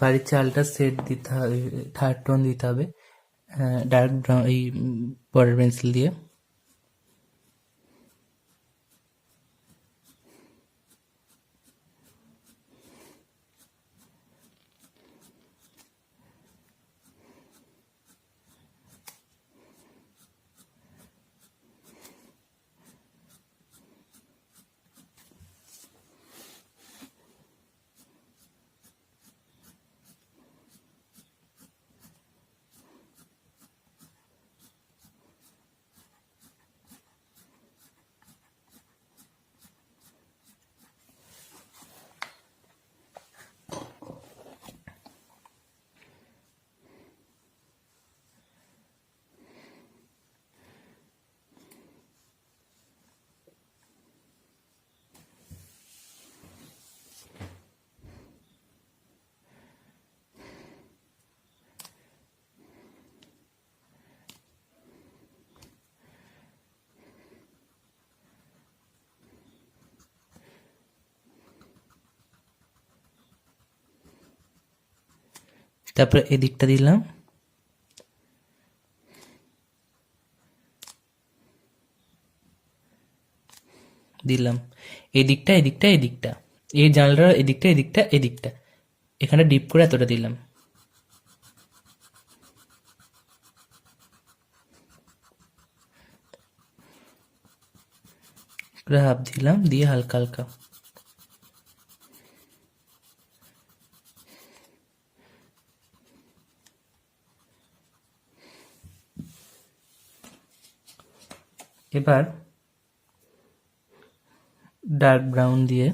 বাড়ির চালটা সেট দিতে হবে, থার্ড টোন দিতে হবে ডার্ক ব্রাউন এই বর্ডার পেন্সিল দিয়ে। তারপরে এদিকটা দিলাম, এদিকটা এদিকটা এদিকটা, এই জানলাটার এদিকটা এদিকটা এদিকটা, এখানে ডিপ করে এতটা দিলাম। হাফ দিলাম, দিয়ে হালকা হালকা এবার ডার্ক ব্রাউন দিয়ে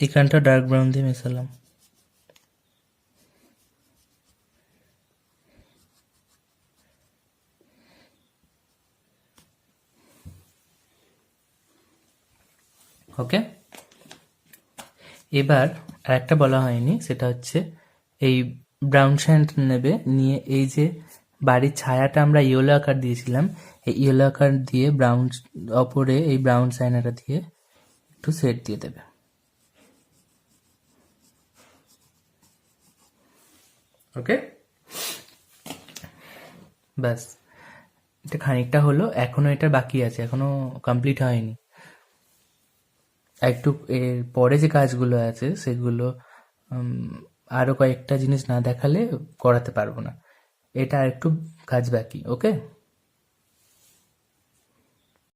এখানটা ডার্ক ব্রাউন দিয়ে মেশালাম। ওকে, এবার আরেকটা বলা হয়নি, সেটা হচ্ছে এই ব্রাউন স্যান্ড নেবে, নিয়ে এই যে বাড়ির ছায়াটা আমরা ইয়েলো আকার দিয়েছিলাম, এই ইয়েলো আকার দিয়ে ব্রাউন অপরে এই ব্রাউন সাইনাটা দিয়ে একটু সেট দিয়ে দেবে। ওকে, ব্যাস, এটা খানিকটা হলো, এখনো এটা বাকি আছে, এখনো কমপ্লিট হয়নি। একটু এর পরে যে কাজগুলো আছে সেগুলো আরো কয়েকটা জিনিস না দেখালে করাতে পারবো না, এটা আর একটু কাজ বাকি। ওকে।